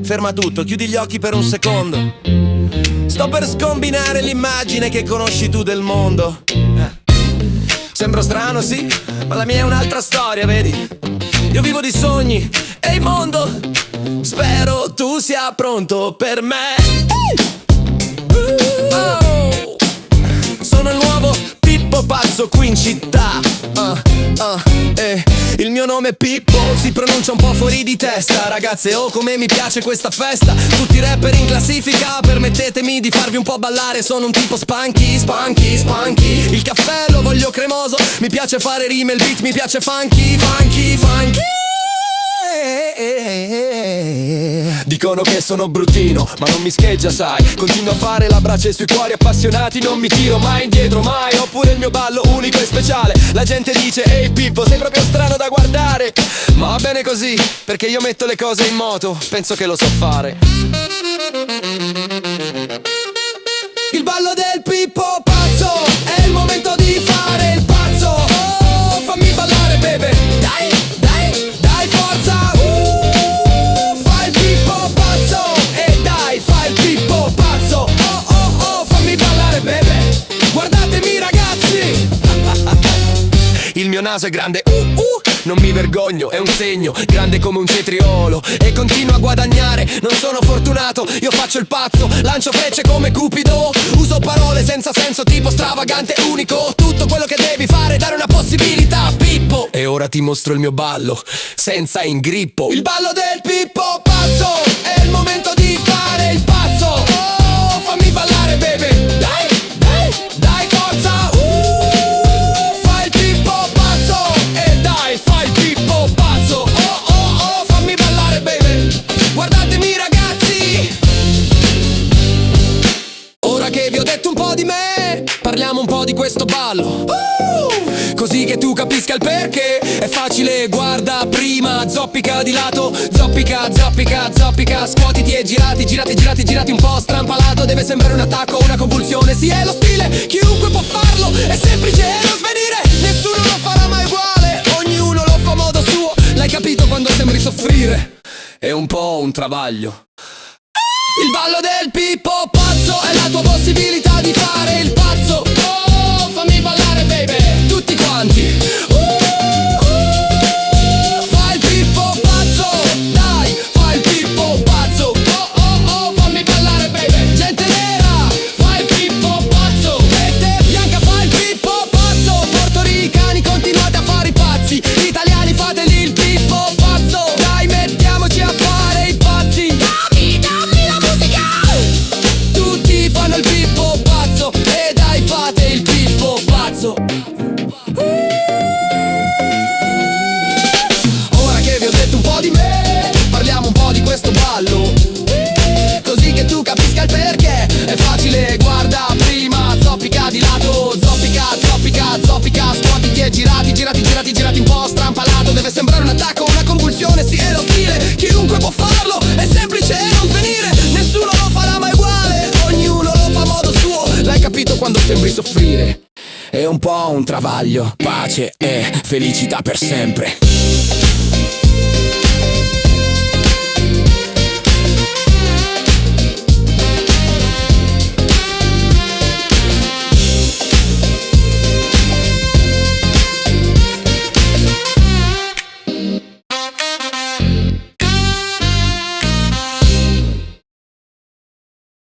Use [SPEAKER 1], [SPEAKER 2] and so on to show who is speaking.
[SPEAKER 1] ferma tutto, chiudi gli occhi per un secondo. Sto per scombinare l'immagine che conosci tu del mondo. Sembro strano, sì, ma la mia è un'altra storia, vedi? Io vivo di sogni, ehi mondo, spero tu sia pronto per me. Sono il nuovo Pippo pazzo qui in città. Il mio nome è Pippo, si pronuncia un po' fuori di testa. Ragazze, oh come mi piace questa festa. Tutti rapper in classifica, permettetemi di farvi un po' ballare. Sono un tipo spunky, spunky, spunky. Il caffè lo voglio cremoso, mi piace fare rime, il beat mi piace funky, funky, funky. Dicono che sono bruttino, ma non mi scheggia, sai. Continuo a fare la brace sui cuori appassionati, non mi tiro mai indietro, mai. Oppure il mio ballo unico e speciale. La gente dice, ehi Pippo, sei proprio strano da guardare. Ma va bene così, perché io metto le cose in moto, penso che lo so fare. Il ballo del Pippo pazzo, è il momento di fare il pazzo. Oh, fammi ballare, baby. Dai, dai, dai forza. Fai il Pippo pazzo. E dai, fai il Pippo pazzo. Oh, oh, oh, fammi ballare, baby. Guardatemi ragazzi. Il mio naso è grande, non mi vergogno, è un segno, grande come un cetriolo. E continuo a guadagnare, non sono fortunato, io faccio il pazzo, lancio frecce come Cupido. Uso parole senza senso tipo stravagante, unico. Tutto quello che devi fare è dare una possibilità, Pippo. E ora ti mostro il mio ballo, senza ingrippo. Il ballo del Pippo pazzo, è il momento di fare il pazzo. Oh, fammi ballare, baby. Dai, dai, dai forza. Fai il Pippo pazzo. E dai, fai il Pippo pazzo. Oh, oh, oh, fammi ballare, baby. Guardatemi ragazzi. Ora che vi ho detto un po' di me, parliamo un po' di questo ballo. Così che tu capisca il perché. È facile, guarda prima. Zoppica di lato, zoppica, zoppica, zoppica. Scuotiti e girati, girati, girati, girati un po' strampalato. Deve sembrare un attacco, una convulsione. Sì, è lo stile, chiunque può farlo. È semplice e non svenire, nessuno lo farà mai uguale. Ognuno lo fa a modo suo. L'hai capito quando sembri soffrire? È un po' un travaglio. Il ballo del Pippo pazzo è la tua possibilità di fare il pazzo. Oh, fammi ballare, baby, tutti quanti. Fai il Pippo pazzo, dai, fai il Pippo pazzo. Oh, oh, oh, fammi ballare, baby. Gente nera, fai il Pippo pazzo. E te bianca, fai il Pippo pazzo. Portoricani, continuate a fare i pazzi. Italiani, fateli il Pippo pazzo. Dai, mettiamoci a fare i pazzi. Dammi la musica. Tutti fanno il Pippo pazzo. E dai, fate il Pippo pazzo. Ora che vi ho detto un po' di me, parliamo un po' di questo ballo. Così che tu capisca il perché. È facile, guarda prima. Zoppica di lato, zoppica, zoppica, zoppica. Scuotiti e girati, girati, girati, girati un po' strampalato. Deve sembrare un attacco, una convulsione. Sì, è lo stile, chiunque può farlo. È semplice e non svenire, nessuno lo farà mai uguale. Ognuno lo fa a modo suo. L'hai capito quando sembri soffrire? È un po' un travaglio, pace e felicità per sempre.